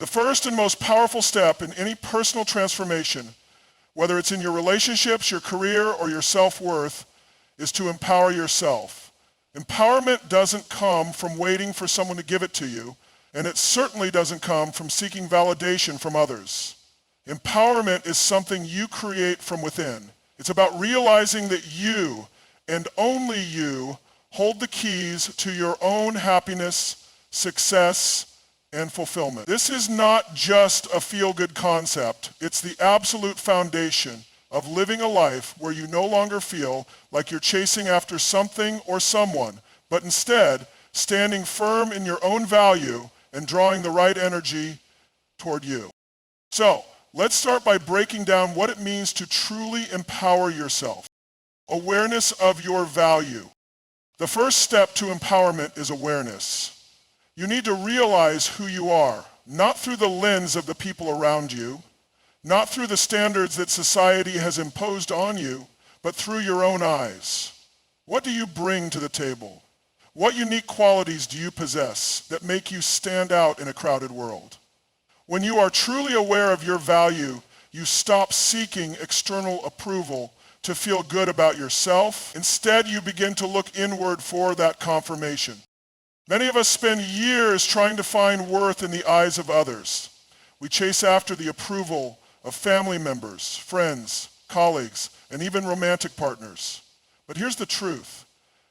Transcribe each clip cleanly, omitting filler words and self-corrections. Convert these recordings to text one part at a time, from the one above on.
The first and most powerful step in any personal transformation, whether it's in your relationships, your career, or your self-worth, is to empower yourself. Empowerment doesn't come from waiting for someone to give it to you, and it certainly doesn't come from seeking validation from others. Empowerment is something you create from within. It's about realizing that you, and only you, hold the keys to your own happiness, success, and fulfillment. This is not just a feel-good concept. It's the absolute foundation of living a life where you no longer feel like you're chasing after something or someone, but instead standing firm in your own value and drawing the right energy toward you. So, let's start by breaking down what it means to truly empower yourself. Awareness of your value. The first step to empowerment is awareness. You need to realize who you are, not through the lens of the people around you, not through the standards that society has imposed on you, but through your own eyes. What do you bring to the table? What unique qualities do you possess that make you stand out in a crowded world? When you are truly aware of your value, you stop seeking external approval to feel good about yourself. Instead, you begin to look inward for that confirmation. Many of us spend years trying to find worth in the eyes of others. We chase after the approval of family members, friends, colleagues, and even romantic partners. But here's the truth.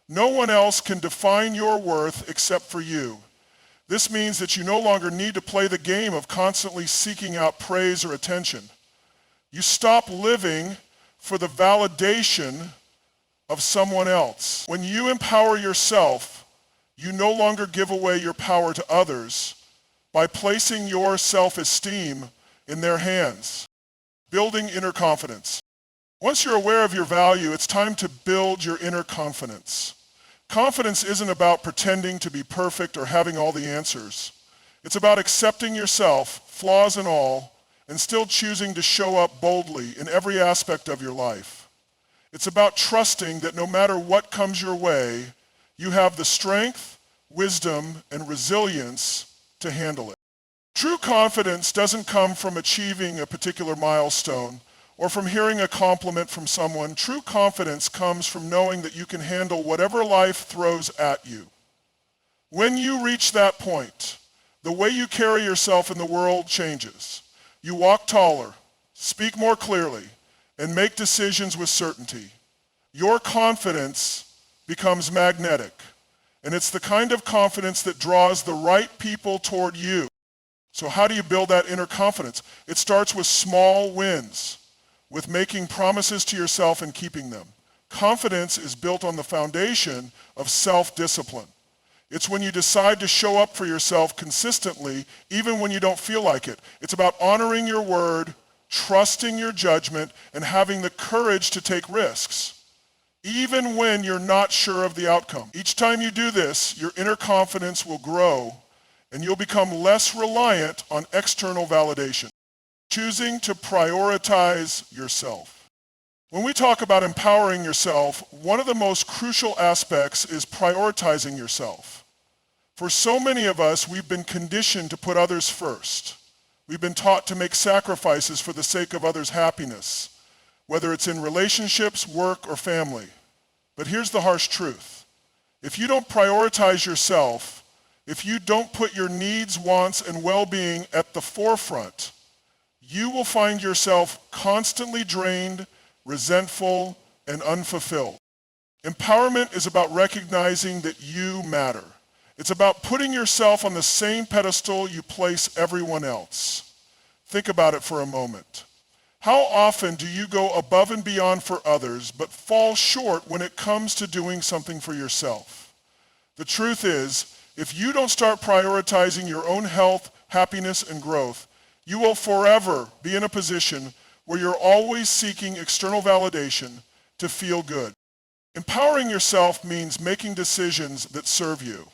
No one else can define your worth except for you. This means that you no longer need to play the game of constantly seeking out praise or attention. You stop living for the validation of someone else. When you empower yourself, you no longer give away your power to others by placing your self-esteem in their hands, building inner confidence. Once you're aware of your value, it's time to build your inner confidence. Confidence isn't about pretending to be perfect or having all the answers. It's about accepting yourself, flaws and all, and still choosing to show up boldly in every aspect of your life. It's about trusting that no matter what comes your way, you have the strength, wisdom, and resilience to handle it. True confidence doesn't come from achieving a particular milestone or from hearing a compliment from someone. True confidence comes from knowing that you can handle whatever life throws at you. When you reach that point, the way you carry yourself in the world changes. You walk taller, speak more clearly, and make decisions with certainty. Your confidence becomes magnetic, and it's the kind of confidence that draws the right people toward you. So how do you build that inner confidence? It starts with small wins, with making promises to yourself and keeping them. Confidence is built on the foundation of self-discipline. It's when you decide to show up for yourself consistently, even when you don't feel like it. It's about honoring your word, trusting your judgment, and having the courage to take risks, even when you're not sure of the outcome. Each time you do this, your inner confidence will grow, and you'll become less reliant on external validation. Choosing to prioritize yourself. When we talk about empowering yourself, one of the most crucial aspects is prioritizing yourself. For so many of us, we've been conditioned to put others first. We've been taught to make sacrifices for the sake of others' happiness, whether it's in relationships, work, or family. But here's the harsh truth. If you don't prioritize yourself, if you don't put your needs, wants, and well-being at the forefront, you will find yourself constantly drained, resentful, and unfulfilled. Empowerment is about recognizing that you matter. It's about putting yourself on the same pedestal you place everyone else. Think about it for a moment. How often do you go above and beyond for others, but fall short when it comes to doing something for yourself? The truth is, if you don't start prioritizing your own health, happiness, and growth, you will forever be in a position where you're always seeking external validation to feel good. Empowering yourself means making decisions that serve you.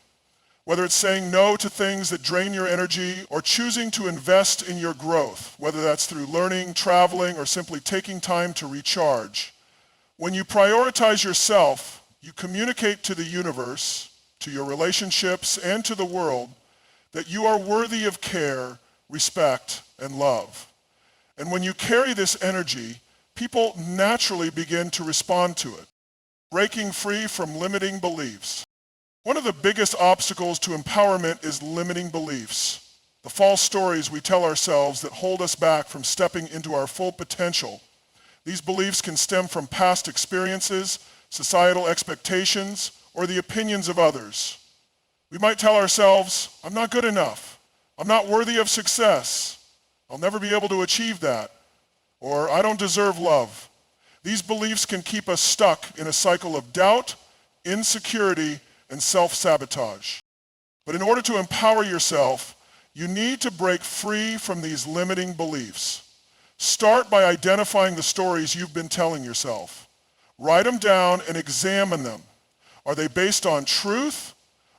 Whether it's saying no to things that drain your energy or choosing to invest in your growth, whether that's through learning, traveling, or simply taking time to recharge. When you prioritize yourself, you communicate to the universe, to your relationships, and to the world that you are worthy of care, respect, and love. And when you carry this energy, people naturally begin to respond to it, breaking free from limiting beliefs. One of the biggest obstacles to empowerment is limiting beliefs, the false stories we tell ourselves that hold us back from stepping into our full potential. These beliefs can stem from past experiences, societal expectations, or the opinions of others. We might tell ourselves, I'm not good enough. I'm not worthy of success. I'll never be able to achieve that. Or I don't deserve love. These beliefs can keep us stuck in a cycle of doubt, insecurity, and self-sabotage. But in order to empower yourself, you need to break free from these limiting beliefs. Start by identifying the stories you've been telling yourself. Write them down and examine them. Are they based on truth,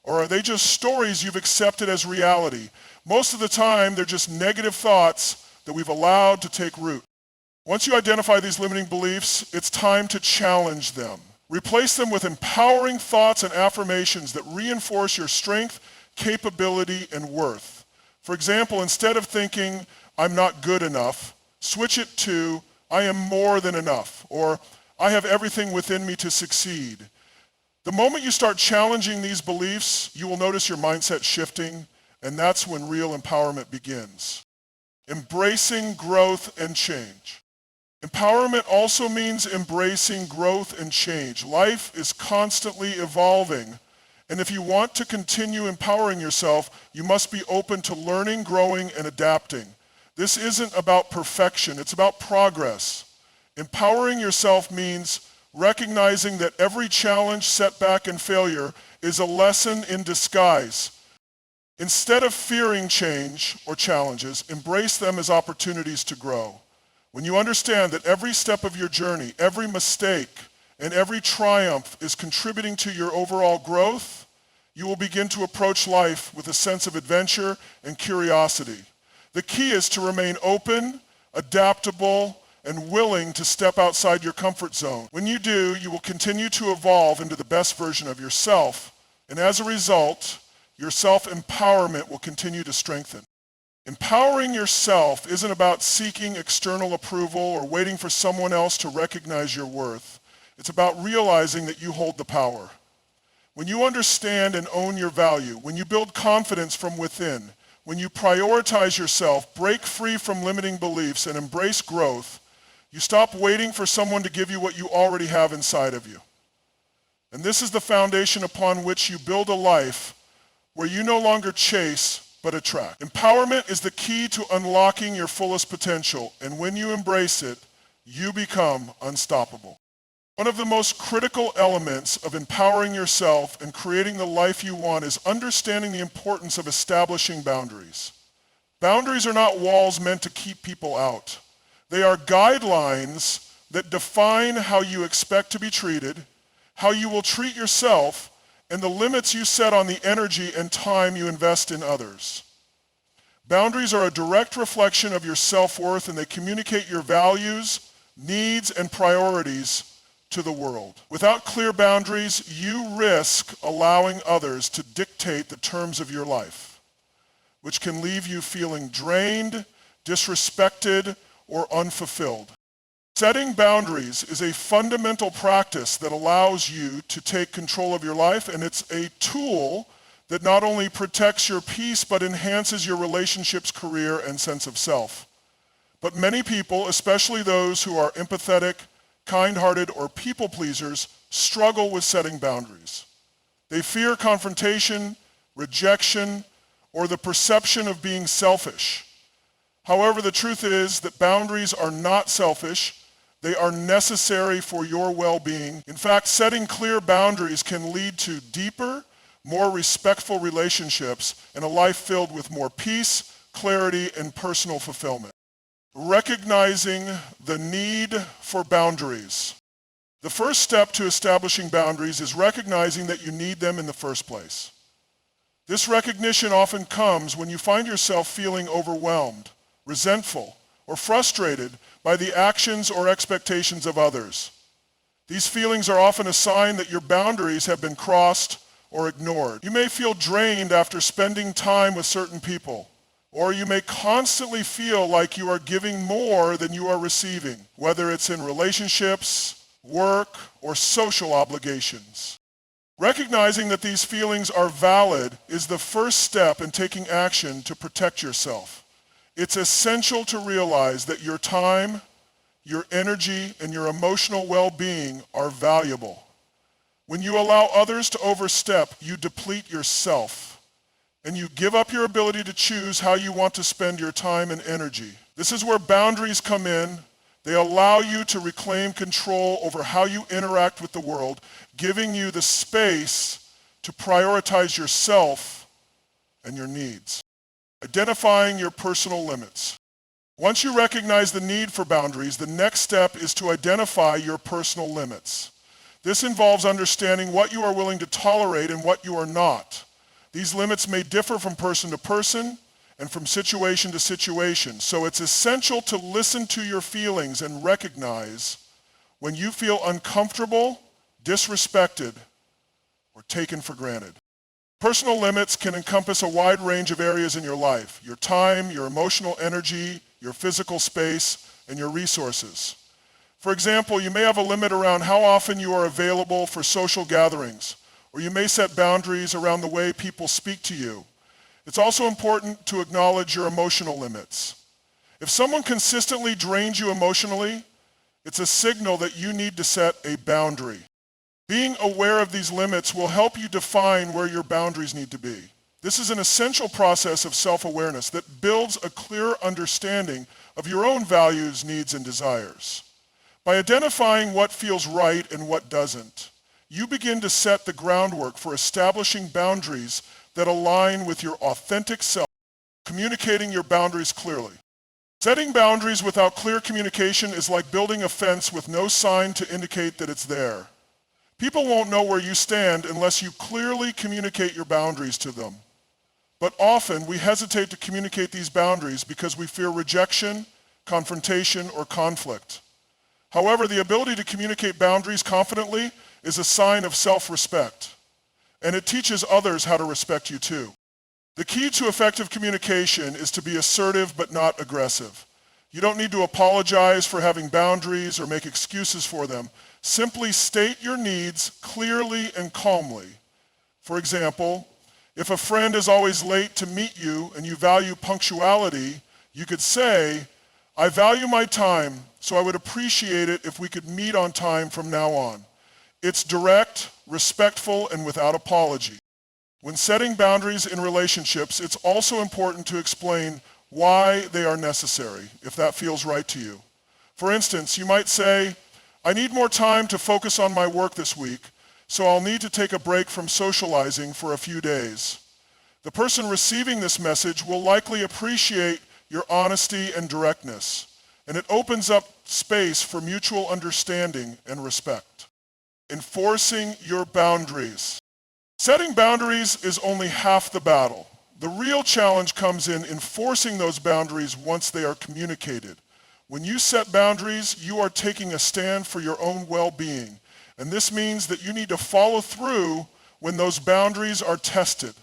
or are they just stories you've accepted as reality? Most of the time, they're just negative thoughts that we've allowed to take root. Once you identify these limiting beliefs, it's time to challenge them. Replace them with empowering thoughts and affirmations that reinforce your strength, capability, and worth. For example, instead of thinking, I'm not good enough, switch it to, I am more than enough, or I have everything within me to succeed. The moment you start challenging these beliefs, you will notice your mindset shifting, and that's when real empowerment begins. Embracing growth and change. Empowerment also means embracing growth and change. Life is constantly evolving, and if you want to continue empowering yourself, you must be open to learning, growing, and adapting. This isn't about perfection, it's about progress. Empowering yourself means recognizing that every challenge, setback, and failure is a lesson in disguise. Instead of fearing change or challenges, embrace them as opportunities to grow. When you understand that every step of your journey, every mistake, and every triumph is contributing to your overall growth, you will begin to approach life with a sense of adventure and curiosity. The key is to remain open, adaptable, and willing to step outside your comfort zone. When you do, you will continue to evolve into the best version of yourself, and as a result, your self-empowerment will continue to strengthen. Empowering yourself isn't about seeking external approval or waiting for someone else to recognize your worth. It's about realizing that you hold the power. When you understand and own your value, when you build confidence from within, when you prioritize yourself, break free from limiting beliefs, and embrace growth, you stop waiting for someone to give you what you already have inside of you. And this is the foundation upon which you build a life where you no longer chase but attract. Empowerment is the key to unlocking your fullest potential, and when you embrace it, you become unstoppable. One of the most critical elements of empowering yourself and creating the life you want is understanding the importance of establishing boundaries. Boundaries are not walls meant to keep people out. They are guidelines that define how you expect to be treated, how you will treat yourself, and the limits you set on the energy and time you invest in others. Boundaries are a direct reflection of your self-worth, and they communicate your values, needs, and priorities to the world. Without clear boundaries, you risk allowing others to dictate the terms of your life, which can leave you feeling drained, disrespected, or unfulfilled. Setting boundaries is a fundamental practice that allows you to take control of your life, and it's a tool that not only protects your peace but enhances your relationships, career, and sense of self. But many people, especially those who are empathetic, kind-hearted, or people pleasers, struggle with setting boundaries. They fear confrontation, rejection, or the perception of being selfish. However, the truth is that boundaries are not selfish. They are necessary for your well-being. In fact, setting clear boundaries can lead to deeper, more respectful relationships and a life filled with more peace, clarity, and personal fulfillment. Recognizing the need for boundaries. The first step to establishing boundaries is recognizing that you need them in the first place. This recognition often comes when you find yourself feeling overwhelmed, resentful, or frustrated by the actions or expectations of others. These feelings are often a sign that your boundaries have been crossed or ignored. You may feel drained after spending time with certain people, Or you may constantly feel like you are giving more than you are receiving, whether it's in relationships, work, or social obligations. Recognizing that these feelings are valid is the first step in taking action to protect yourself. It's essential to realize that your time, your energy, and your emotional well-being are valuable. When you allow others to overstep, you deplete yourself, and you give up your ability to choose how you want to spend your time and energy. This is where boundaries come in. They allow you to reclaim control over how you interact with the world, giving you the space to prioritize yourself and your needs. Identifying your personal limits. Once you recognize the need for boundaries, the next step is to identify your personal limits. This involves understanding what you are willing to tolerate and what you are not. These limits may differ from person to person and from situation to situation, so it's essential to listen to your feelings and recognize when you feel uncomfortable, disrespected, or taken for granted. Personal limits can encompass a wide range of areas in your life: your time, your emotional energy, your physical space, and your resources. For example, you may have a limit around how often you are available for social gatherings, or you may set boundaries around the way people speak to you. It's also important to acknowledge your emotional limits. If someone consistently drains you emotionally, it's a signal that you need to set a boundary. Being aware of these limits will help you define where your boundaries need to be. This is an essential process of self-awareness that builds a clear understanding of your own values, needs, and desires. By identifying what feels right and what doesn't, you begin to set the groundwork for establishing boundaries that align with your authentic self, communicating your boundaries clearly. Setting boundaries without clear communication is like building a fence with no sign to indicate that it's there. People won't know where you stand unless you clearly communicate your boundaries to them. But often we hesitate to communicate these boundaries because we fear rejection, confrontation, or conflict. However, the ability to communicate boundaries confidently is a sign of self-respect, and it teaches others how to respect you too. The key to effective communication is to be assertive but not aggressive. You don't need to apologize for having boundaries or make excuses for them. Simply state your needs clearly and calmly. For example, if a friend is always late to meet you and you value punctuality, you could say, "I value my time, so I would appreciate it if we could meet on time from now on." It's direct, respectful, and without apology. When setting boundaries in relationships, it's also important to explain why they are necessary, if that feels right to you. For instance, you might say, "I need more time to focus on my work this week, so I'll need to take a break from socializing for a few days." The person receiving this message will likely appreciate your honesty and directness, and it opens up space for mutual understanding and respect. Enforcing your boundaries. Setting boundaries is only half the battle. The real challenge comes in enforcing those boundaries once they are communicated. When you set boundaries, you are taking a stand for your own well-being, and this means that you need to follow through when those boundaries are tested.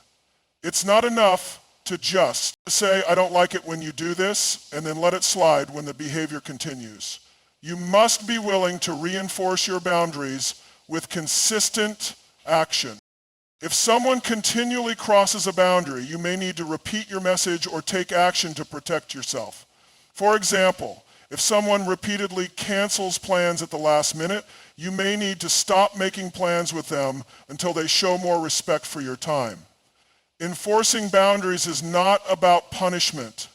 It's not enough to just say, "I don't like it when you do this," and then let it slide when the behavior continues. You must be willing to reinforce your boundaries with consistent action. If someone continually crosses a boundary, you may need to repeat your message or take action to protect yourself. For example, if someone repeatedly cancels plans at the last minute, you may need to stop making plans with them until they show more respect for your time. Enforcing boundaries is not about punishment.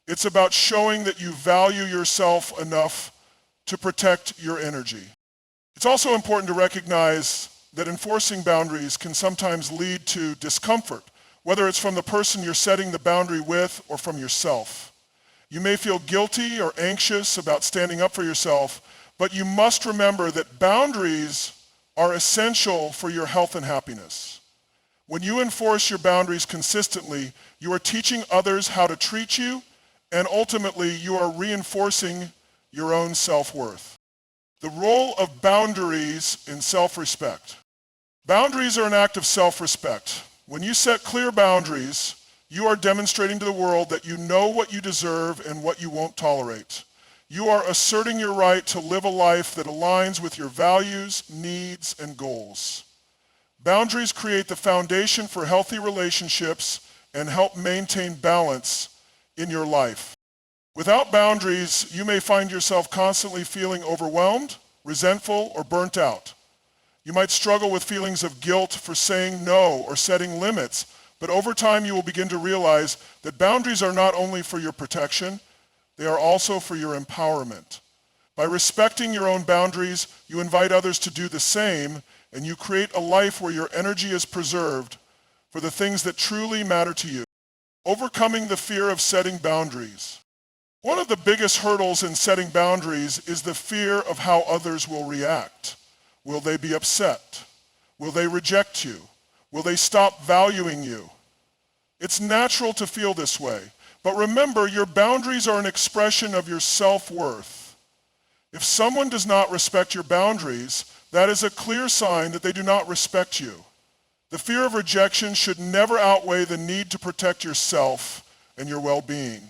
It's about showing that you value yourself enough to protect your energy. It's also important to recognize that enforcing boundaries can sometimes lead to discomfort, whether it's from the person you're setting the boundary with or from yourself. You may feel guilty or anxious about standing up for yourself, but you must remember that boundaries are essential for your health and happiness. When you enforce your boundaries consistently, you are teaching others how to treat you, and ultimately you are reinforcing your own self-worth. The role of boundaries in self-respect. Boundaries are an act of self-respect. When you set clear boundaries, You are demonstrating to the world that you know what you deserve and what you won't tolerate. You are asserting your right to live a life that aligns with your values, needs, and goals. Boundaries create the foundation for healthy relationships and help maintain balance in your life. Without boundaries, you may find yourself constantly feeling overwhelmed, resentful, or burnt out. You might struggle with feelings of guilt for saying no or setting limits, but over time you will begin to realize that boundaries are not only for your protection, they are also for your empowerment. By respecting your own boundaries, you invite others to do the same, and you create a life where your energy is preserved for the things that truly matter to you. Overcoming the fear of setting boundaries. One of the biggest hurdles in setting boundaries is the fear of how others will react. Will they be upset? Will they reject you? Will they stop valuing you? It's natural to feel this way, but remember, your boundaries are an expression of your self-worth. If someone does not respect your boundaries, that is a clear sign that they do not respect you. The fear of rejection should never outweigh the need to protect yourself and your well-being.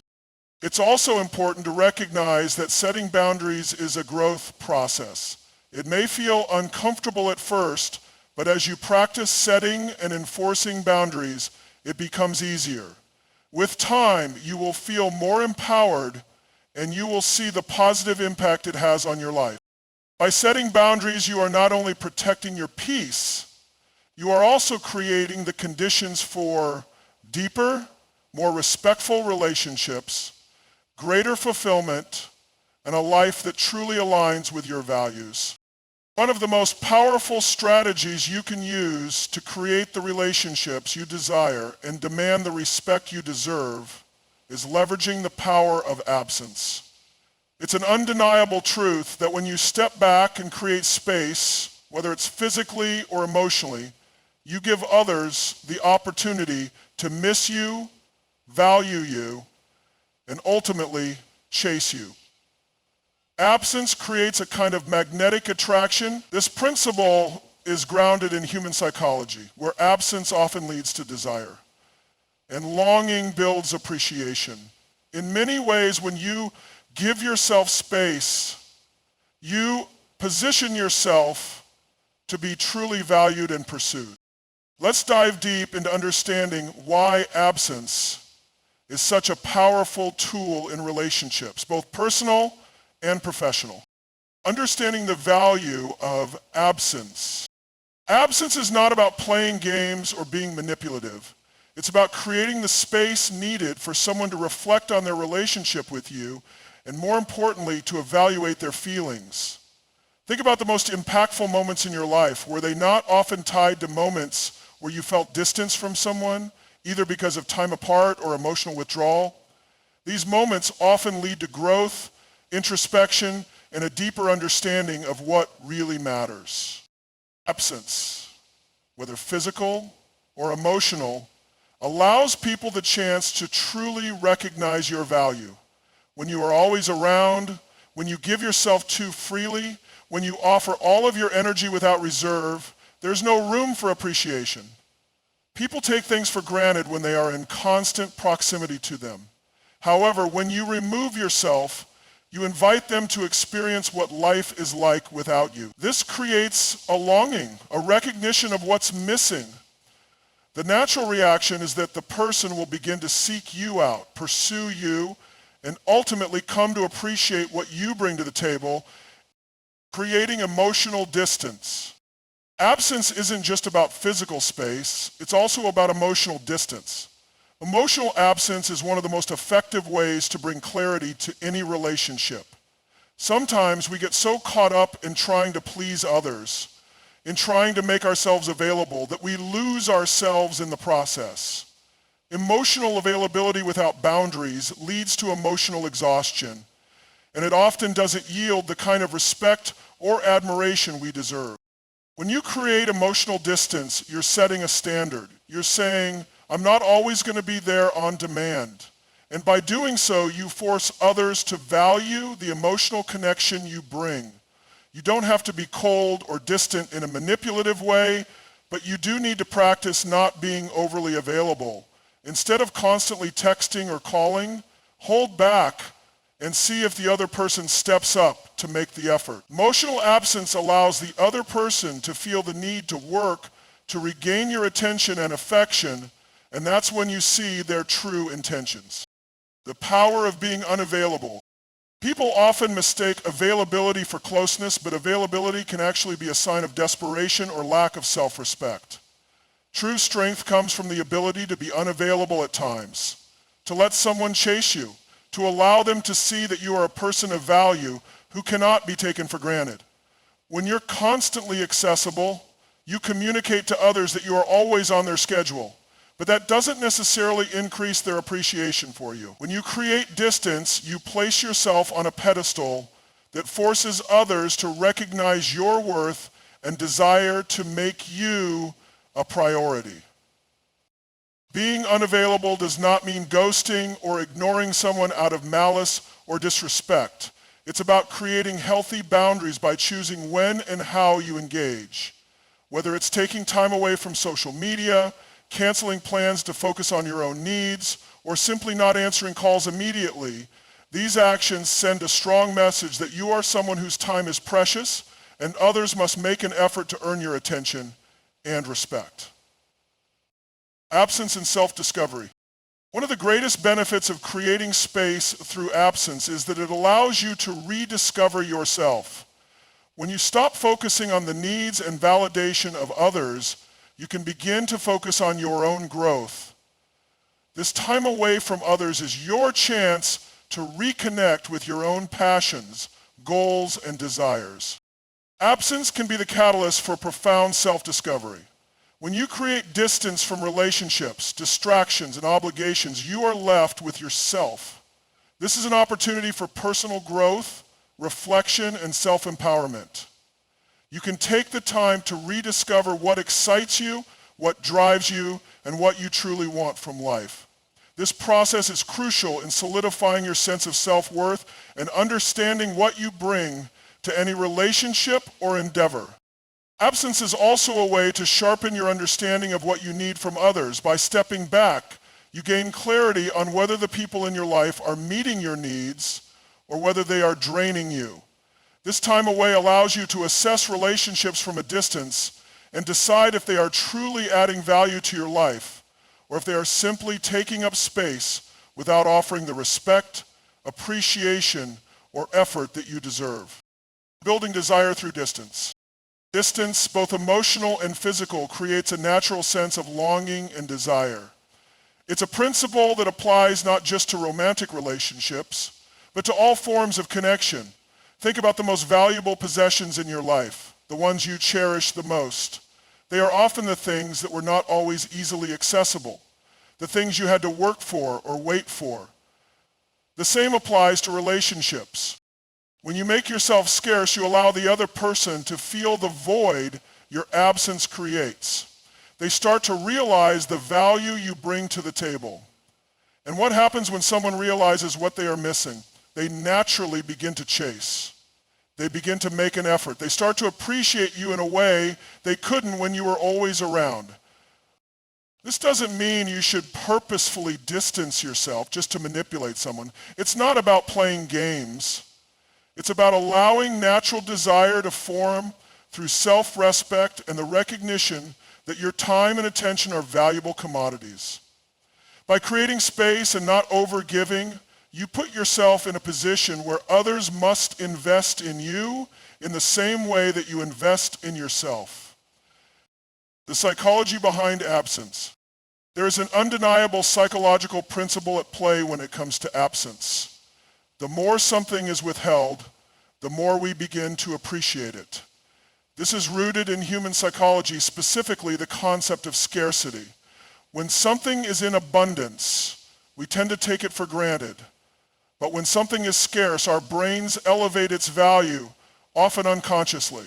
It's also important to recognize that setting boundaries is a growth process. It may feel uncomfortable at first, but as you practice setting and enforcing boundaries, it becomes easier. With time, you will feel more empowered and you will see the positive impact it has on your life. By setting boundaries, you are not only protecting your peace, you are also creating the conditions for deeper, more respectful relationships, greater fulfillment, and a life that truly aligns with your values. One of the most powerful strategies you can use to create the relationships you desire and demand the respect you deserve is leveraging the power of absence. It's an undeniable truth that when you step back and create space, whether it's physically or emotionally, you give others the opportunity to miss you, value you, and ultimately chase you. Absence creates a kind of magnetic attraction. This principle is grounded in human psychology, where absence often leads to desire, and longing builds appreciation. In many ways, when you give yourself space, you position yourself to be truly valued and pursued. Let's dive deep into understanding why absence is such a powerful tool in relationships, both personal and professional. Understanding the value of absence. Absence is not about playing games or being manipulative. It's about creating the space needed for someone to reflect on their relationship with you, and more importantly, to evaluate their feelings. Think about the most impactful moments in your life. Were they not often tied to moments where you felt distance from someone, either because of time apart or emotional withdrawal? These moments often lead to growth, introspection, and a deeper understanding of what really matters. Absence, whether physical or emotional, allows people the chance to truly recognize your value. When you are always around, when you give yourself too freely, when you offer all of your energy without reserve, there's no room for appreciation. People take things for granted when they are in constant proximity to them. However, when you remove yourself, you invite them to experience what life is like without you. This creates a longing, a recognition of what's missing. The natural reaction is that the person will begin to seek you out, pursue you, and ultimately come to appreciate what you bring to the table, creating emotional distance. Absence isn't just about physical space, it's also about emotional distance. Emotional absence is one of the most effective ways to bring clarity to any relationship. Sometimes we get so caught up in trying to please others, in trying to make ourselves available, that we lose ourselves in the process. Emotional availability without boundaries leads to emotional exhaustion, and it often doesn't yield the kind of respect or admiration we deserve. When you create emotional distance, you're setting a standard. You're saying, I'm not always going to be there on demand. And by doing so, you force others to value the emotional connection you bring. You don't have to be cold or distant in a manipulative way, but you do need to practice not being overly available Instead of constantly texting or calling, hold back and see if the other person steps up to make the effort. Emotional absence allows the other person to feel the need to work to regain your attention and affection, and that's when you see their true intentions. The power of being unavailable. People often mistake availability for closeness, but availability can actually be a sign of desperation or lack of self-respect. True strength comes from the ability to be unavailable at times, to let someone chase you, to allow them to see that you are a person of value who cannot be taken for granted. When you're constantly accessible, you communicate to others that you are always on their schedule, but that doesn't necessarily increase their appreciation for you. When you create distance, you place yourself on a pedestal that forces others to recognize your worth and desire to make you a priority. Being unavailable does not mean ghosting or ignoring someone out of malice or disrespect. It's about creating healthy boundaries by choosing when and how you engage. Whether it's taking time away from social media, canceling plans to focus on your own needs, or simply not answering calls immediately, these actions send a strong message that you are someone whose time is precious and others must make an effort to earn your attention and respect. Absence and self-discovery. One of the greatest benefits of creating space through absence is that it allows you to rediscover yourself. When you stop focusing on the needs and validation of others, you can begin to focus on your own growth. This time away from others is your chance to reconnect with your own passions, goals, and desires. Absence can be the catalyst for profound self-discovery. When you create distance from relationships, distractions, and obligations, you are left with yourself. This is an opportunity for personal growth, reflection, and self-empowerment. You can take the time to rediscover what excites you, what drives you, and what you truly want from life. This process is crucial in solidifying your sense of self-worth and understanding what you bring to any relationship or endeavor. Absence is also a way to sharpen your understanding of what you need from others. By stepping back, you gain clarity on whether the people in your life are meeting your needs or whether they are draining you. This time away allows you to assess relationships from a distance and decide if they are truly adding value to your life or if they are simply taking up space without offering the respect, appreciation, or effort that you deserve. Building desire through distance. Distance, both emotional and physical, creates a natural sense of longing and desire. It's a principle that applies not just to romantic relationships, but to all forms of connection. Think about the most valuable possessions in your life, the ones you cherish the most. They are often the things that were not always easily accessible, the things you had to work for or wait for. The same applies to relationships. When you make yourself scarce, you allow the other person to feel the void your absence creates. They start to realize the value you bring to the table. And what happens when someone realizes what they are missing? They naturally begin to chase. They begin to make an effort. They start to appreciate you in a way they couldn't when you were always around. This doesn't mean you should purposefully distance yourself just to manipulate someone. It's not about playing games. It's about allowing natural desire to form through self-respect and the recognition that your time and attention are valuable commodities. By creating space and not over-giving, you put yourself in a position where others must invest in you in the same way that you invest in yourself. The psychology behind absence. There is an undeniable psychological principle at play when it comes to absence. The more something is withheld, the more we begin to appreciate it. This is rooted in human psychology, specifically the concept of scarcity. When something is in abundance, we tend to take it for granted. But when something is scarce, our brains elevate its value, often unconsciously.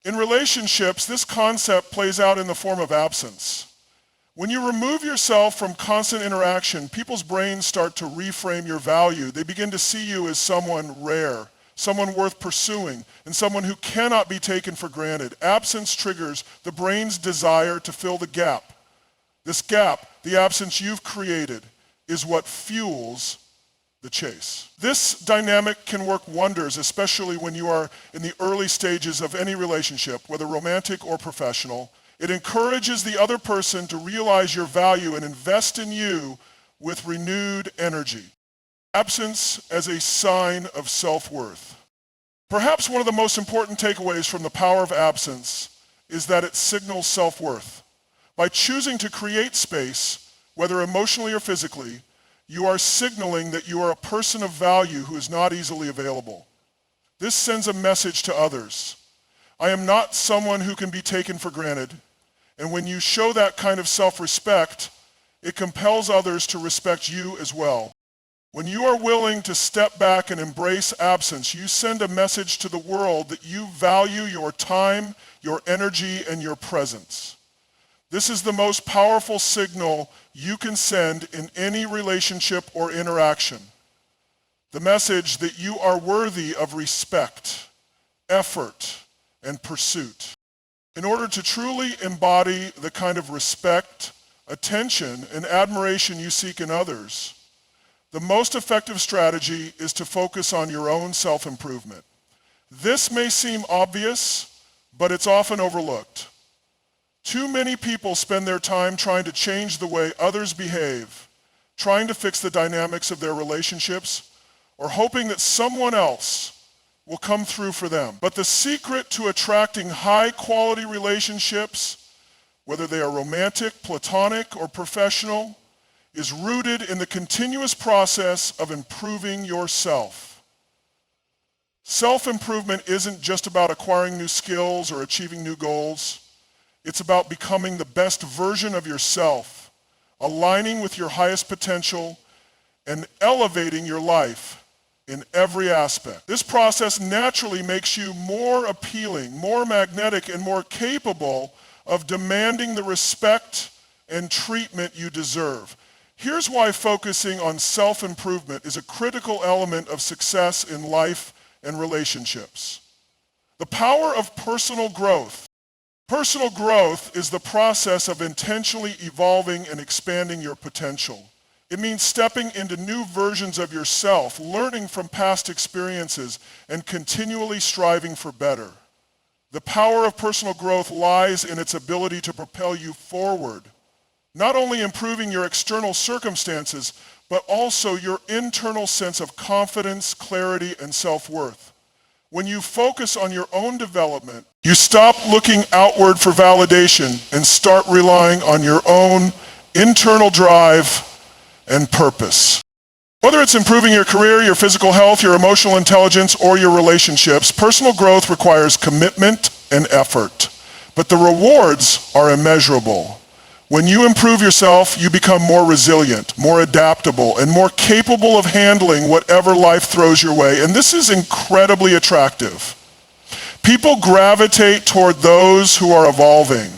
In relationships, this concept plays out in the form of absence. When you remove yourself from constant interaction, people's brains start to reframe your value. They begin to see you as someone rare, someone worth pursuing, and someone who cannot be taken for granted. Absence triggers the brain's desire to fill the gap. This gap, the absence you've created, is what fuels the chase. This dynamic can work wonders, especially when you are in the early stages of any relationship, whether romantic or professional. It encourages the other person to realize your value and invest in you with renewed energy. Absence as a sign of self-worth. Perhaps one of the most important takeaways from the power of absence is that it signals self-worth. By choosing to create space, whether emotionally or physically, you are signaling that you are a person of value who is not easily available. This sends a message to others. I am not someone who can be taken for granted. And when you show that kind of self-respect, it compels others to respect you as well. When you are willing to step back and embrace absence, you send a message to the world that you value your time, your energy, and your presence. This is the most powerful signal you can send in any relationship or interaction. The message that you are worthy of respect, effort, and pursuit. In order to truly embody the kind of respect, attention, and admiration you seek in others, the most effective strategy is to focus on your own self-improvement. This may seem obvious, but it's often overlooked. Too many people spend their time trying to change the way others behave, trying to fix the dynamics of their relationships, or hoping that someone else will come through for them. But the secret to attracting high-quality relationships, whether they are romantic, platonic, or professional, is rooted in the continuous process of improving yourself. Self-improvement isn't just about acquiring new skills or achieving new goals. It's about becoming the best version of yourself, aligning with your highest potential, and elevating your life in every aspect. This process naturally makes you more appealing, more magnetic, and more capable of demanding the respect and treatment you deserve. Here's why focusing on self-improvement is a critical element of success in life and relationships. The power of personal growth. Personal growth is the process of intentionally evolving and expanding your potential. It means stepping into new versions of yourself, learning from past experiences, and continually striving for better. The power of personal growth lies in its ability to propel you forward, not only improving your external circumstances, but also your internal sense of confidence, clarity, and self-worth. When you focus on your own development, you stop looking outward for validation and start relying on your own internal drive and purpose. Whether it's improving your career, your physical health, your emotional intelligence, or your relationships, personal growth requires commitment and effort. But the rewards are immeasurable. When you improve yourself, you become more resilient, more adaptable, and more capable of handling whatever life throws your way. And this is incredibly attractive. People gravitate toward those who are evolving,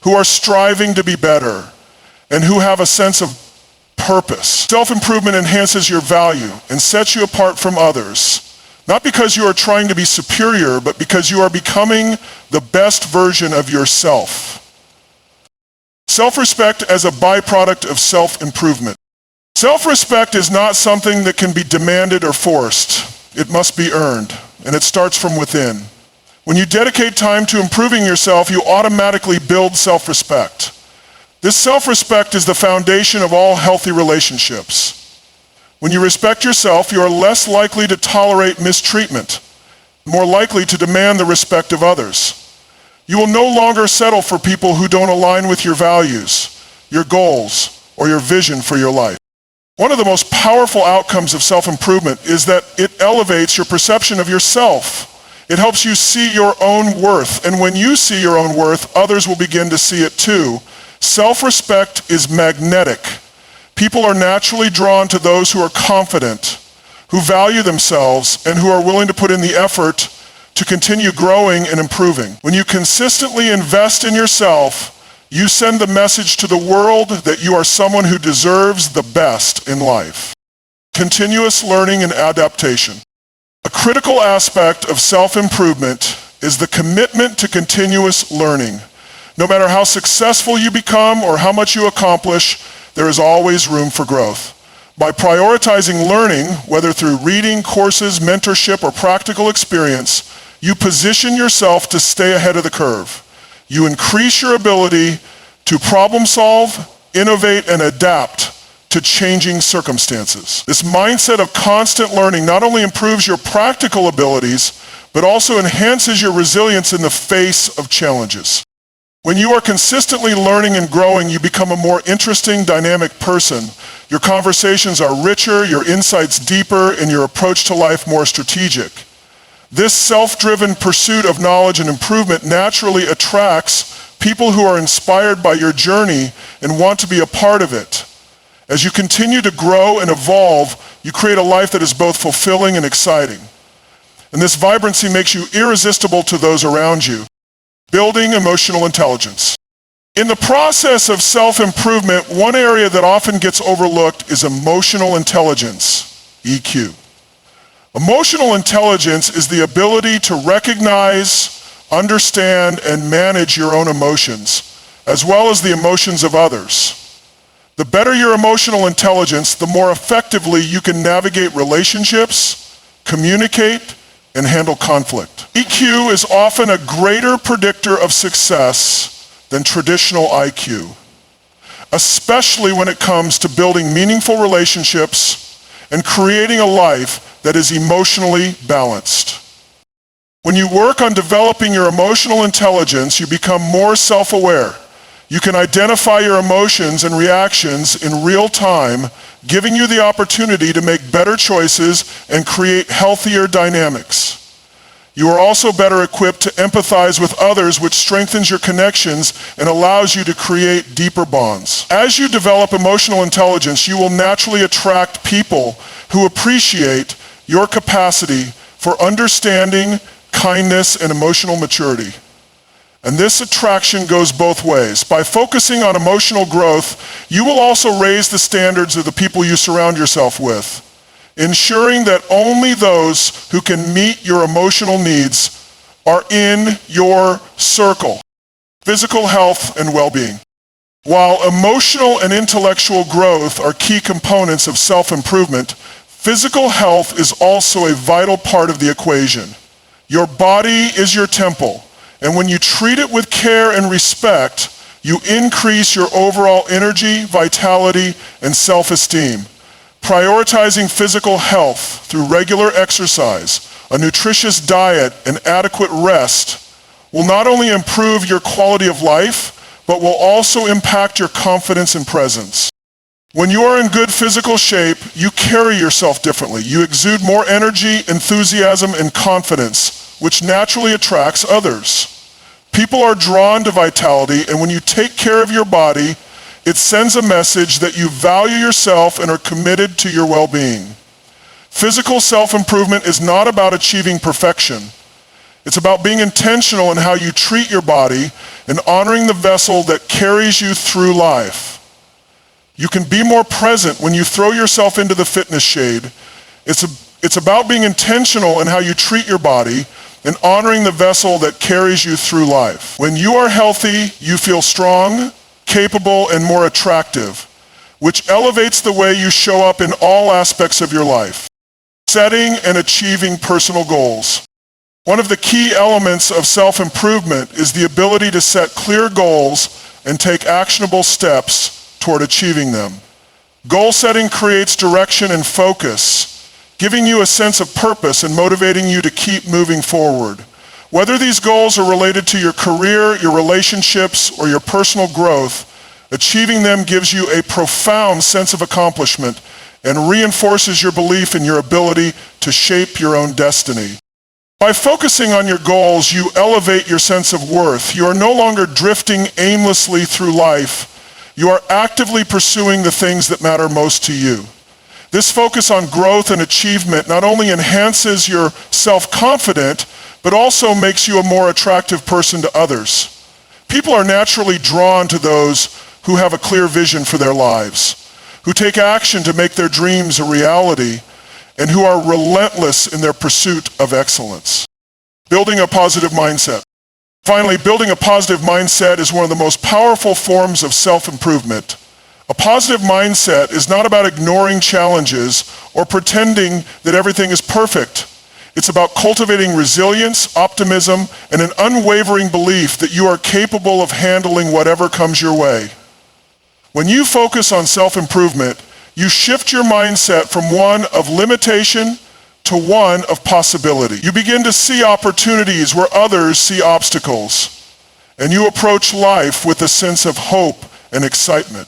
who are striving to be better, and who have a sense of purpose. Self-improvement enhances your value and sets you apart from others, not because you are trying to be superior, but because you are becoming the best version of yourself. Self-respect as a byproduct of self-improvement. Self-respect is not something that can be demanded or forced. It must be earned, and it starts from within. When you dedicate time to improving yourself, you automatically build self-respect. This self-respect is the foundation of all healthy relationships. When you respect yourself, you are less likely to tolerate mistreatment, more likely to demand the respect of others. You will no longer settle for people who don't align with your values, your goals, or your vision for your life. One of the most powerful outcomes of self-improvement is that it elevates your perception of yourself. It helps you see your own worth, and when you see your own worth, others will begin to see it too. Self-respect is magnetic. People are naturally drawn to those who are confident, who value themselves, and who are willing to put in the effort to continue growing and improving. When you consistently invest in yourself, you send the message to the world that you are someone who deserves the best in life. Continuous learning and adaptation. A critical aspect of self-improvement is the commitment to continuous learning. No matter how successful you become or how much you accomplish, there is always room for growth. By prioritizing learning, whether through reading, courses, mentorship, or practical experience, you position yourself to stay ahead of the curve. You increase your ability to problem solve, innovate, and adapt to changing circumstances. This mindset of constant learning not only improves your practical abilities, but also enhances your resilience in the face of challenges. When you are consistently learning and growing, you become a more interesting, dynamic person. Your conversations are richer, your insights deeper, and your approach to life more strategic. This self-driven pursuit of knowledge and improvement naturally attracts people who are inspired by your journey and want to be a part of it. As you continue to grow and evolve, you create a life that is both fulfilling and exciting. And this vibrancy makes you irresistible to those around you. Building emotional intelligence. In the process of self-improvement, one area that often gets overlooked is emotional intelligence, EQ. Emotional intelligence is the ability to recognize, understand, and manage your own emotions, as well as the emotions of others. The better your emotional intelligence, the more effectively you can navigate relationships, communicate, and handle conflict. EQ is often a greater predictor of success than traditional IQ, especially when it comes to building meaningful relationships and creating a life that is emotionally balanced. When you work on developing your emotional intelligence, you become more self-aware. You can identify your emotions and reactions in real time, giving you the opportunity to make better choices and create healthier dynamics. You are also better equipped to empathize with others, which strengthens your connections and allows you to create deeper bonds. As you develop emotional intelligence, you will naturally attract people who appreciate your capacity for understanding, kindness, and emotional maturity. And this attraction goes both ways. By focusing on emotional growth, you will also raise the standards of the people you surround yourself with, ensuring that only those who can meet your emotional needs are in your circle. Physical health and well-being. While emotional and intellectual growth are key components of self-improvement, physical health is also a vital part of the equation. Your body is your temple, and when you treat it with care and respect, you increase your overall energy, vitality, and self-esteem. Prioritizing physical health through regular exercise, a nutritious diet, and adequate rest will not only improve your quality of life, but will also impact your confidence and presence. When you are in good physical shape, you carry yourself differently. You exude more energy, enthusiasm, and confidence, which naturally attracts others. People are drawn to vitality, and when you take care of your body, it sends a message that you value yourself and are committed to your well-being. Physical self-improvement is not about achieving perfection. It's about being intentional in how you treat your body and honoring the vessel that carries you through life. You can be more present when you throw yourself into the fitness shade. It's about being intentional in how you treat your body and honoring the vessel that carries you through life. When you are healthy, you feel strong, capable, and more attractive, which elevates the way you show up in all aspects of your life. Setting and achieving personal goals. One of the key elements of self-improvement is the ability to set clear goals and take actionable steps toward achieving them. Goal setting creates direction and focus, giving you a sense of purpose and motivating you to keep moving forward. Whether these goals are related to your career, your relationships, or your personal growth, achieving them gives you a profound sense of accomplishment and reinforces your belief in your ability to shape your own destiny. By focusing on your goals, you elevate your sense of worth. You are no longer drifting aimlessly through life. You are actively pursuing the things that matter most to you. This focus on growth and achievement not only enhances your self-confidence, but also makes you a more attractive person to others. People are naturally drawn to those who have a clear vision for their lives, who take action to make their dreams a reality, and who are relentless in their pursuit of excellence. Building a positive mindset. Finally, building a positive mindset is one of the most powerful forms of self-improvement. A positive mindset is not about ignoring challenges or pretending that everything is perfect. It's about cultivating resilience, optimism, and an unwavering belief that you are capable of handling whatever comes your way. When you focus on self-improvement, you shift your mindset from one of limitation to one of possibility. You begin to see opportunities where others see obstacles, and you approach life with a sense of hope and excitement.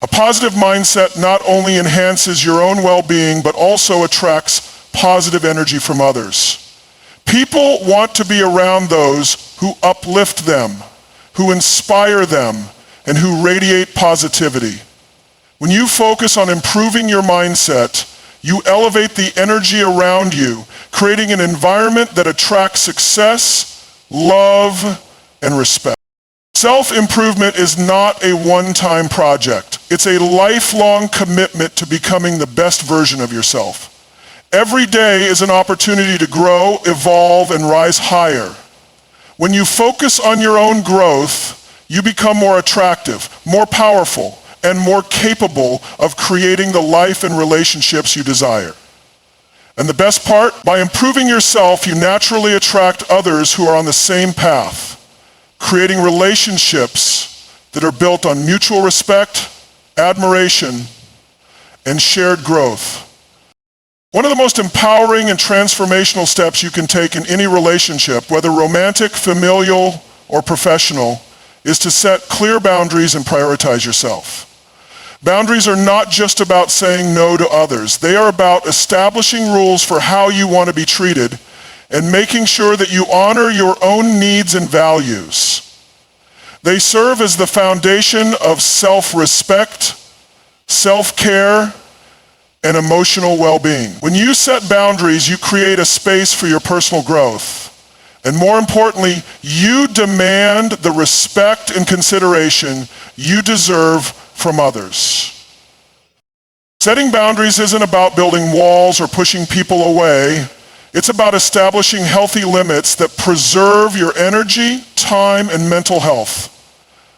A positive mindset not only enhances your own well-being, but also attracts positive energy from others. People want to be around those who uplift them, who inspire them, and who radiate positivity. When you focus on improving your mindset, you elevate the energy around you, creating an environment that attracts success, love, and respect. Self-improvement is not a one-time project. It's a lifelong commitment to becoming the best version of yourself. Every day is an opportunity to grow, evolve, and rise higher. When you focus on your own growth, you become more attractive, more powerful, and more capable of creating the life and relationships you desire. And the best part, by improving yourself, you naturally attract others who are on the same path, creating relationships that are built on mutual respect, admiration, and shared growth. One of the most empowering and transformational steps you can take in any relationship, whether romantic, familial, or professional, is to set clear boundaries and prioritize yourself. Boundaries are not just about saying no to others. They are about establishing rules for how you want to be treated and making sure that you honor your own needs and values. They serve as the foundation of self-respect, self-care, and emotional well-being. When you set boundaries, you create a space for your personal growth. And more importantly, you demand the respect and consideration you deserve from others. Setting boundaries isn't about building walls or pushing people away. It's about establishing healthy limits that preserve your energy, time, and mental health.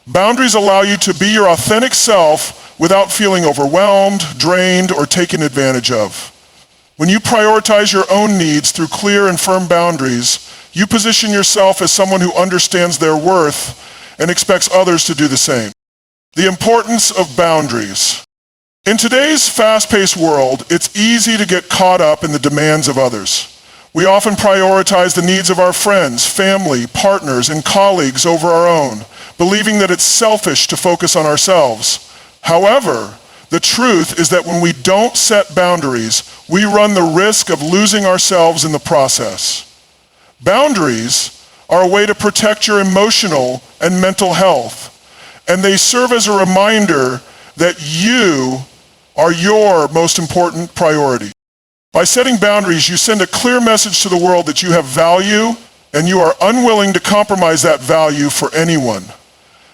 Boundaries allow you to be your authentic self without feeling overwhelmed, drained, or taken advantage of. When you prioritize your own needs through clear and firm boundaries, you position yourself as someone who understands their worth and expects others to do the same. The importance of boundaries. In today's fast-paced world, it's easy to get caught up in the demands of others. We often prioritize the needs of our friends, family, partners, and colleagues over our own, believing that it's selfish to focus on ourselves. However, the truth is that when we don't set boundaries, we run the risk of losing ourselves in the process. Boundaries are a way to protect your emotional and mental health, and they serve as a reminder that you are your most important priority. By setting boundaries, you send a clear message to the world that you have value and you are unwilling to compromise that value for anyone.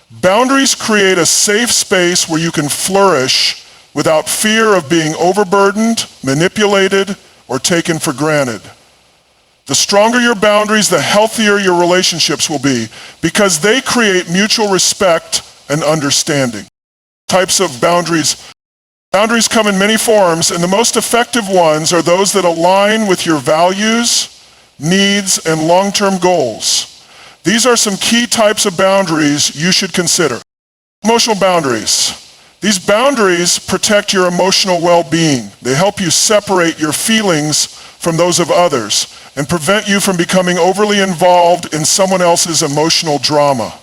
Boundaries create a safe space where you can flourish without fear of being overburdened, manipulated, or taken for granted. The stronger your boundaries, the healthier your relationships will be because they create mutual respect and understanding. Types of boundaries. Boundaries come in many forms, and the most effective ones are those that align with your values, needs, and long-term goals. These are some key types of boundaries you should consider. Emotional boundaries. These boundaries protect your emotional well-being. They help you separate your feelings from those of others and prevent you from becoming overly involved in someone else's emotional drama.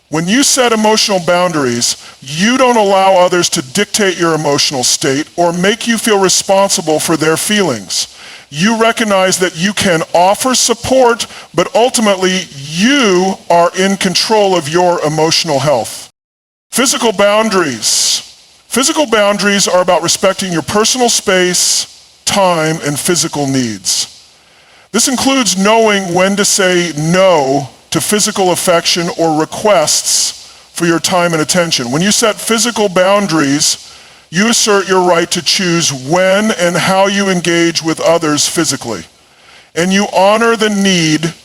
When you set emotional boundaries, you don't allow others to dictate your emotional state or make you feel responsible for their feelings. You recognize that you can offer support, but ultimately you are in control of your emotional health. Physical boundaries. Physical boundaries are about respecting your personal space, time, and physical needs. This includes knowing when to say no to physical affection or requests for your time and attention. When you set physical boundaries, you assert your right to choose when and how you engage with others physically. And you honor the need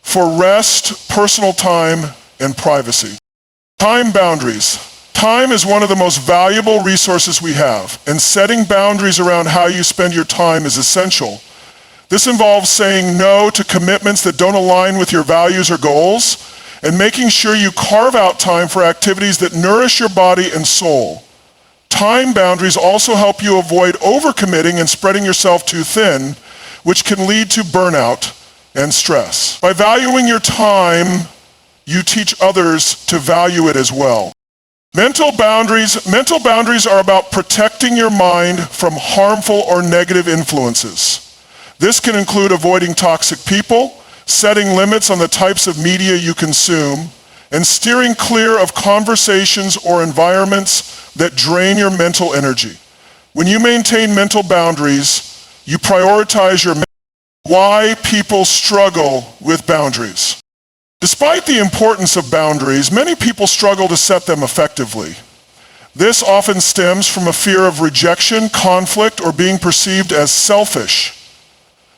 for rest, personal time, and privacy. Time boundaries. Time is one of the most valuable resources we have, and setting boundaries around how you spend your time is essential. This involves saying no to commitments that don't align with your values or goals, and making sure you carve out time for activities that nourish your body and soul. Time boundaries also help you avoid overcommitting and spreading yourself too thin, which can lead to burnout and stress. By valuing your time, you teach others to value it as well. Mental boundaries are about protecting your mind from harmful or negative influences. This can include avoiding toxic people, setting limits on the types of media you consume, and steering clear of conversations or environments that drain your mental energy. When you maintain mental boundaries, you prioritize your why people struggle with boundaries. Despite the importance of boundaries, many people struggle to set them effectively. This often stems from a fear of rejection, conflict, or being perceived as selfish.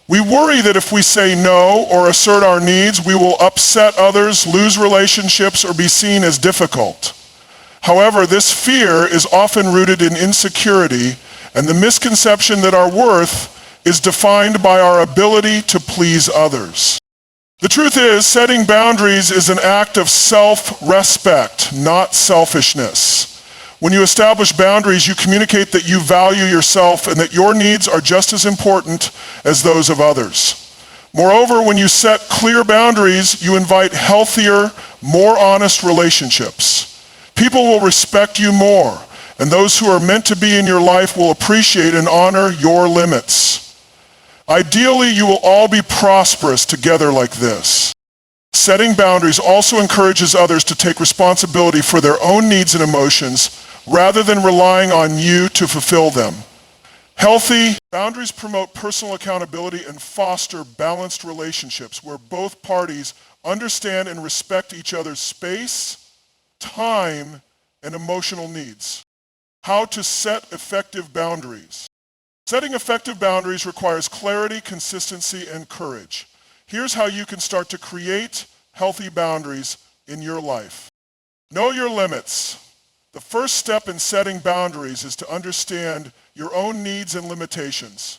We worry that if we say no or assert our needs, we will upset others, lose relationships, or be seen as difficult. However, this fear is often rooted in insecurity and the misconception that our worth is defined by our ability to please others. The truth is, setting boundaries is an act of self-respect, not selfishness. When you establish boundaries, you communicate that you value yourself and that your needs are just as important as those of others. Moreover, when you set clear boundaries, you invite healthier, more honest relationships. People will respect you more, and those who are meant to be in your life will appreciate and honor your limits. Ideally, you will all be prosperous together like this. Setting boundaries also encourages others to take responsibility for their own needs and emotions rather than relying on you to fulfill them. Healthy boundaries promote personal accountability and foster balanced relationships where both parties understand and respect each other's space, time, and emotional needs. How to set effective boundaries. Setting effective boundaries requires clarity, consistency, and courage. Here's how you can start to create healthy boundaries in your life. Know your limits. The first step in setting boundaries is to understand your own needs and limitations.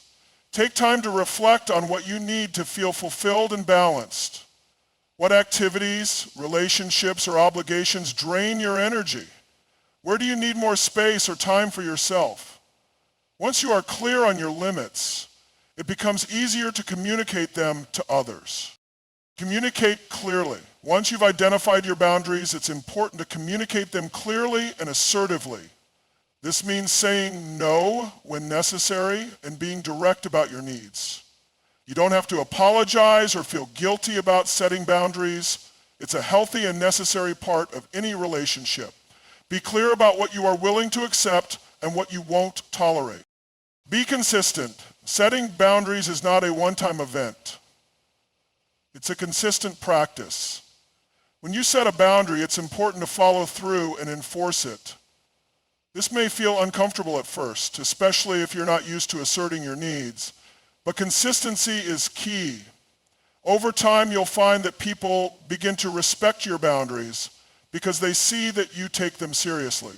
Take time to reflect on what you need to feel fulfilled and balanced. What activities, relationships, or obligations drain your energy? Where do you need more space or time for yourself? Once you are clear on your limits, it becomes easier to communicate them to others. Communicate clearly. Once you've identified your boundaries, it's important to communicate them clearly and assertively. This means saying no when necessary and being direct about your needs. You don't have to apologize or feel guilty about setting boundaries. It's a healthy and necessary part of any relationship. Be clear about what you are willing to accept and what you won't tolerate. Be consistent. Setting boundaries is not a one-time event. It's a consistent practice. When you set a boundary, it's important to follow through and enforce it. This may feel uncomfortable at first, especially if you're not used to asserting your needs, but consistency is key. Over time, you'll find that people begin to respect your boundaries because they see that you take them seriously.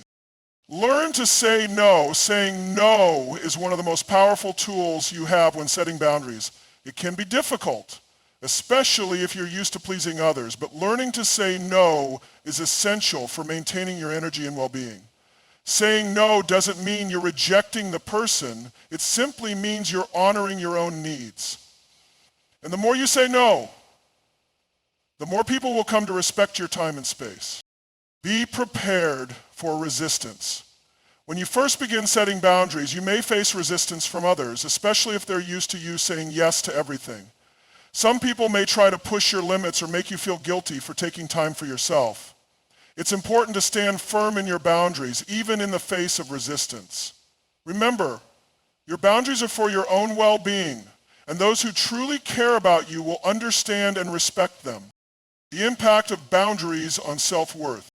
Learn to say no. Saying no is one of the most powerful tools you have when setting boundaries. It can be difficult, especially if you're used to pleasing others, but learning to say no is essential for maintaining your energy and well-being. Saying no doesn't mean you're rejecting the person. It simply means you're honoring your own needs. And the more you say no, the more people will come to respect your time and space. Be prepared for resistance. When you first begin setting boundaries, you may face resistance from others, especially if they're used to you saying yes to everything. Some people may try to push your limits or make you feel guilty for taking time for yourself. It's important to stand firm in your boundaries, even in the face of resistance. Remember, your boundaries are for your own well-being, and those who truly care about you will understand and respect them. The impact of boundaries on self-worth.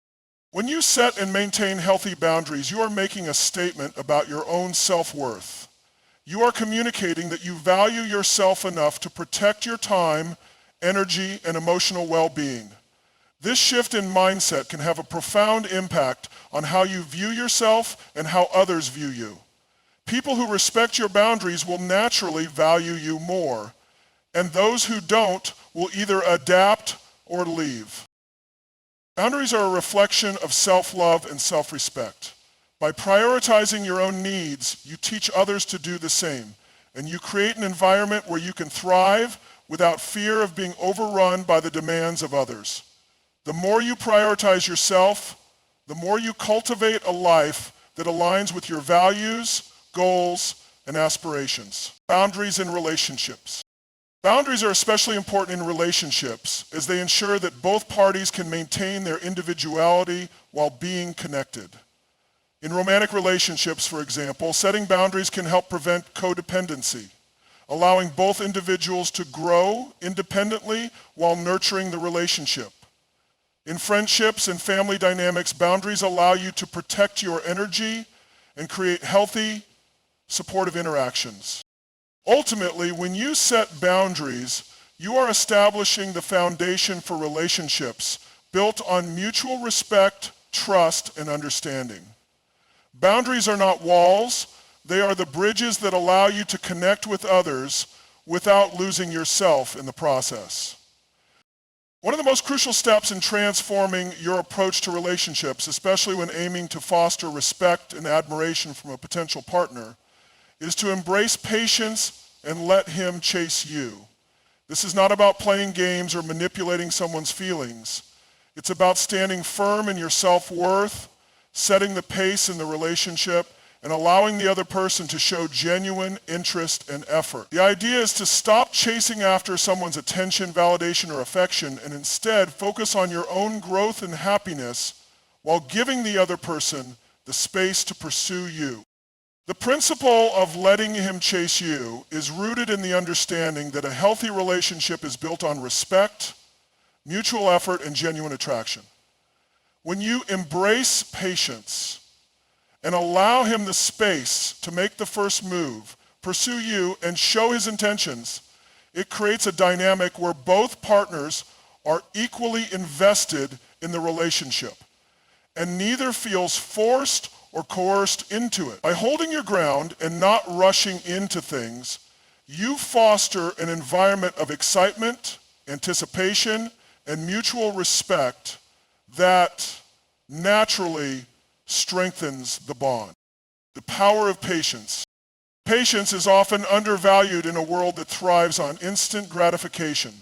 When you set and maintain healthy boundaries, you are making a statement about your own self-worth. You are communicating that you value yourself enough to protect your time energy, and emotional well-being. This shift in mindset can have a profound impact on how you view yourself and how others view you. People who respect your boundaries will naturally value you more, and those who don't will either adapt or leave. Boundaries are a reflection of self-love and self-respect. By prioritizing your own needs, you teach others to do the same, and you create an environment where you can thrive without fear of being overrun by the demands of others. The more you prioritize yourself, the more you cultivate a life that aligns with your values, goals, and aspirations. Boundaries in relationships. Boundaries are especially important in relationships as they ensure that both parties can maintain their individuality while being connected. In romantic relationships, for example, setting boundaries can help prevent codependency, allowing both individuals to grow independently while nurturing the relationship. In friendships and family dynamics, boundaries allow you to protect your energy and create healthy, supportive interactions. Ultimately, when you set boundaries, you are establishing the foundation for relationships built on mutual respect, trust, and understanding. Boundaries are not walls, they are the bridges that allow you to connect with others without losing yourself in the process. One of the most crucial steps in transforming your approach to relationships, especially when aiming to foster respect and admiration from a potential partner, is to embrace patience and let him chase you. This is not about playing games or manipulating someone's feelings. It's about standing firm in your self-worth, setting the pace in the relationship, and allowing the other person to show genuine interest and effort. The idea is to stop chasing after someone's attention, validation, or affection, and instead focus on your own growth and happiness while giving the other person the space to pursue you. The principle of letting him chase you is rooted in the understanding that a healthy relationship is built on respect, mutual effort, and genuine attraction. When you embrace patience and allow him the space to make the first move, pursue you, and show his intentions, it creates a dynamic where both partners are equally invested in the relationship, and neither feels forced or coerced into it. By holding your ground and not rushing into things, you foster an environment of excitement, anticipation, and mutual respect that naturally strengthens the bond. The power of patience. Patience is often undervalued in a world that thrives on instant gratification.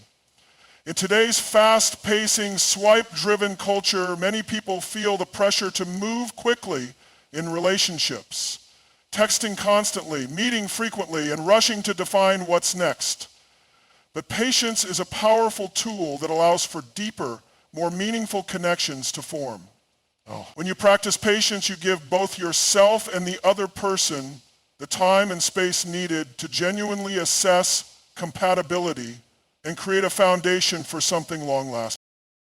In today's fast-pacing, swipe-driven culture, many people feel the pressure to move quickly in relationships, texting constantly, meeting frequently, and rushing to define what's next. But patience is a powerful tool that allows for deeper, more meaningful connections to form. When you practice patience, you give both yourself and the other person the time and space needed to genuinely assess compatibility and create a foundation for something long-lasting.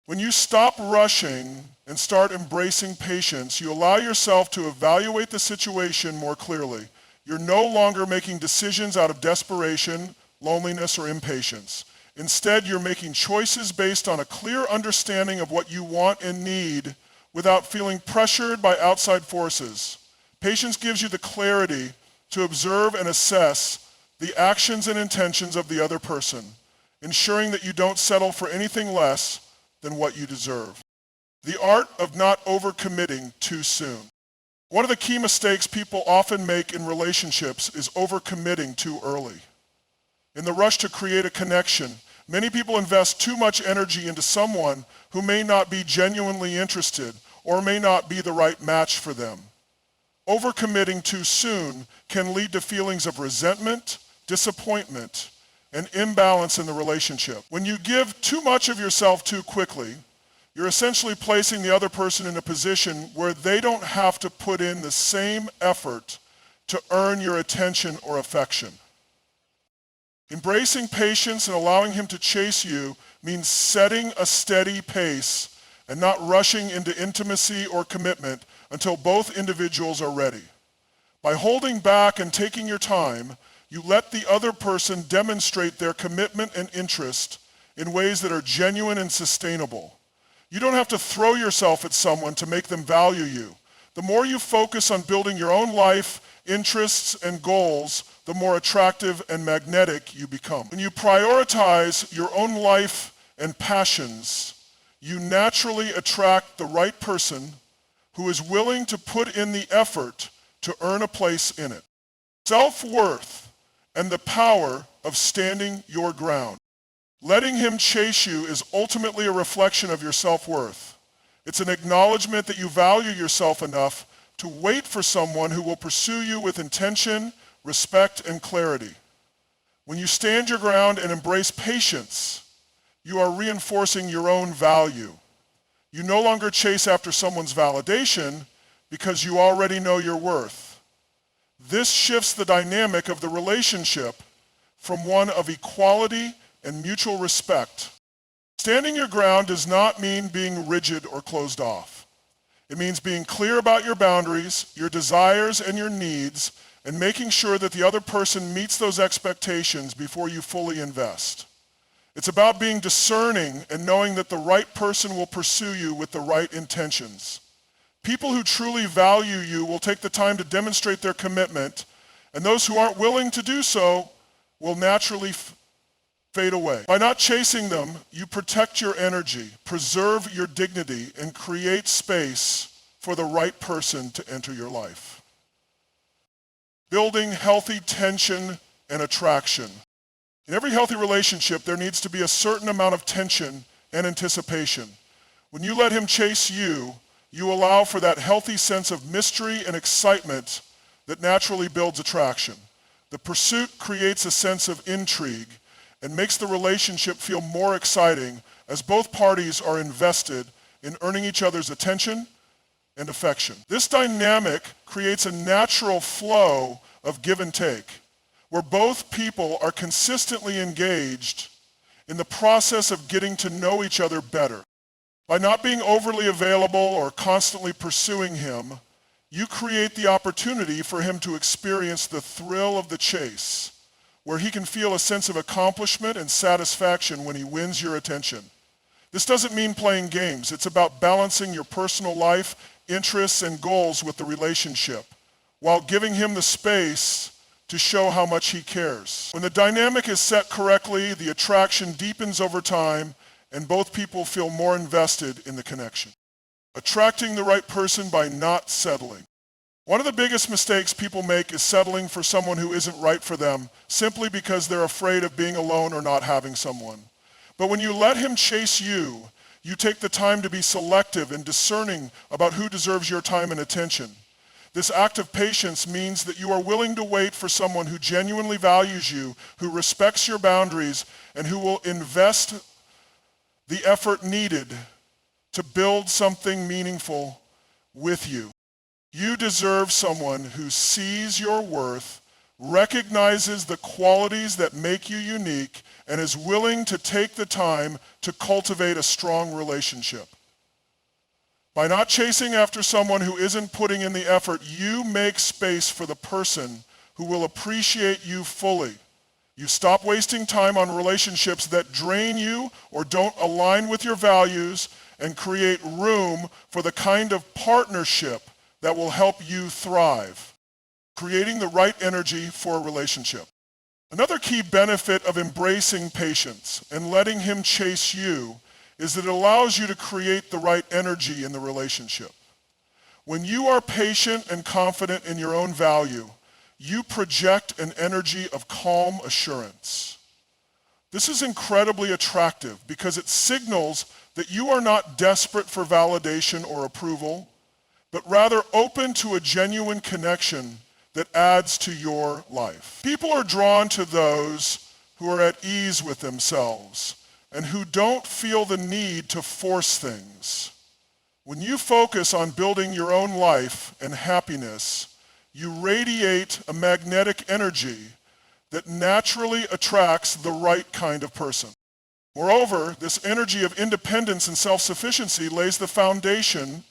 When you stop rushing and start embracing patience, you allow yourself to evaluate the situation more clearly. You're no longer making decisions out of desperation, loneliness, or impatience. Instead, you're making choices based on a clear understanding of what you want and need without feeling pressured by outside forces. Patience gives you the clarity to observe and assess the actions and intentions of the other person, ensuring that you don't settle for anything less than what you deserve. The art of not overcommitting too soon. One of the key mistakes people often make in relationships is overcommitting too early. In the rush to create a connection, many people invest too much energy into someone who may not be genuinely interested or may not be the right match for them. Overcommitting too soon can lead to feelings of resentment, disappointment, and imbalance in the relationship. When you give too much of yourself too quickly, you're essentially placing the other person in a position where they don't have to put in the same effort to earn your attention or affection. Embracing patience and allowing him to chase you means setting a steady pace and not rushing into intimacy or commitment until both individuals are ready. By holding back and taking your time, you let the other person demonstrate their commitment and interest, in ways that are genuine and sustainable. You don't have to throw yourself at someone to make them value you. The more you focus on building your own life, interests, and goals, the more attractive and magnetic you become. When you prioritize your own life and passions, you naturally attract the right person who is willing to put in the effort to earn a place in it. Self-worth and the power of standing your ground. Letting him chase you is ultimately a reflection of your self-worth. It's an acknowledgement that you value yourself enough to wait for someone who will pursue you with intention, respect, and clarity. When you stand your ground and embrace patience, you are reinforcing your own value. You no longer chase after someone's validation because you already know your worth. This shifts the dynamic of the relationship from one of equality and mutual respect. Standing your ground does not mean being rigid or closed off. It means being clear about your boundaries, your desires, and your needs, and making sure that the other person meets those expectations before you fully invest. It's about being discerning and knowing that the right person will pursue you with the right intentions. People who truly value you will take the time to demonstrate their commitment, and those who aren't willing to do so will naturally fade away. By not chasing them, you protect your energy, preserve your dignity, and create space for the right person to enter your life. Building healthy tension and attraction. In every healthy relationship, there needs to be a certain amount of tension and anticipation. When you let him chase you, you allow for that healthy sense of mystery and excitement that naturally builds attraction. The pursuit creates a sense of intrigue and makes the relationship feel more exciting as both parties are invested in earning each other's attention and affection. This dynamic creates a natural flow of give and take, where both people are consistently engaged in the process of getting to know each other better. By not being overly available or constantly pursuing him, you create the opportunity for him to experience the thrill of the chase, where he can feel a sense of accomplishment and satisfaction when he wins your attention. This doesn't mean playing games. It's about balancing your personal life, interests, and goals with the relationship, while giving him the space to show how much he cares. When the dynamic is set correctly, the attraction deepens over time, and both people feel more invested in the connection. Attracting the right person by not settling. One of the biggest mistakes people make is settling for someone who isn't right for them simply because they're afraid of being alone or not having someone. But when you let him chase you, you take the time to be selective and discerning about who deserves your time and attention. This act of patience means that you are willing to wait for someone who genuinely values you, who respects your boundaries, and who will invest the effort needed to build something meaningful with you. You deserve someone who sees your worth, recognizes the qualities that make you unique, and is willing to take the time to cultivate a strong relationship. By not chasing after someone who isn't putting in the effort, you make space for the person who will appreciate you fully. You stop wasting time on relationships that drain you or don't align with your values, and create room for the kind of partnership that will help you thrive, creating the right energy for a relationship. Another key benefit of embracing patience and letting him chase you is that it allows you to create the right energy in the relationship. When you are patient and confident in your own value, you project an energy of calm assurance. This is incredibly attractive because it signals that you are not desperate for validation or approval, but rather open to a genuine connection that adds to your life. People are drawn to those who are at ease with themselves and who don't feel the need to force things. When you focus on building your own life and happiness, you radiate a magnetic energy that naturally attracts the right kind of person. Moreover, this energy of independence and self-sufficiency lays the foundation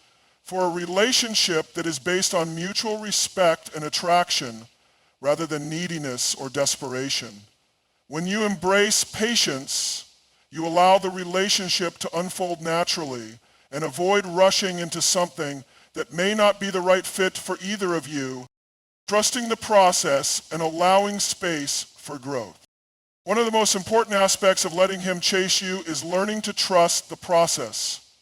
for a relationship that is based on mutual respect and attraction rather than neediness or desperation. When you embrace patience, You allow the relationship to unfold naturally and avoid rushing into something that may not be the right fit for either of you, trusting the process and allowing space for growth. One of the most important aspects of letting him chase you is learning to trust the process.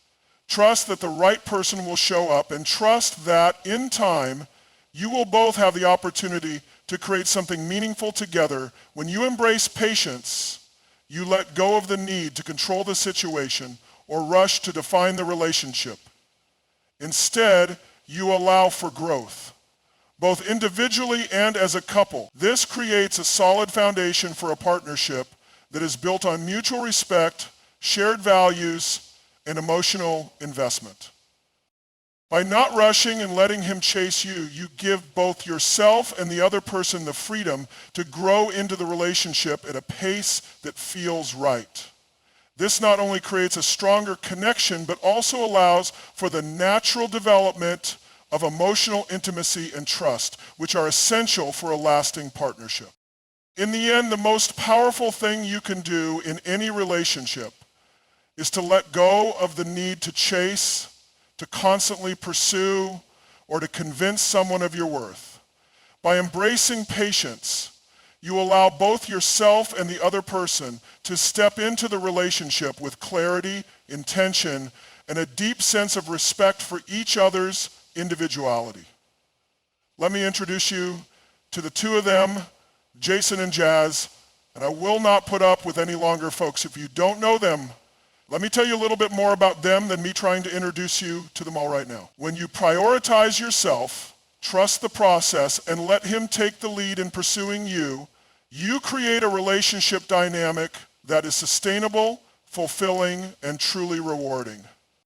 Trust that the right person will show up, and trust that in time you will both have the opportunity to create something meaningful together. When you embrace patience, you let go of the need to control the situation or rush to define the relationship. Instead, you allow for growth, both individually and as a couple. This creates a solid foundation for a partnership that is built on mutual respect, shared values, and emotional investment. By not rushing and letting him chase you, you give both yourself and the other person the freedom to grow into the relationship at a pace that feels right. This not only creates a stronger connection, but also allows for the natural development of emotional intimacy and trust, which are essential for a lasting partnership. In the end, the most powerful thing you can do in any relationship is to let go of the need to chase, to constantly pursue, or to convince someone of your worth. By embracing patience, you allow both yourself and the other person to step into the relationship with clarity, intention, and a deep sense of respect for each other's individuality. Let me introduce you to the two of them, Jason and Jazz, and I will not put up with any longer, folks. If you don't know them, let me tell you a little bit more about them than me trying to introduce you to them all right now. When you prioritize yourself, trust the process, and let him take the lead in pursuing you, you create a relationship dynamic that is sustainable, fulfilling, and truly rewarding.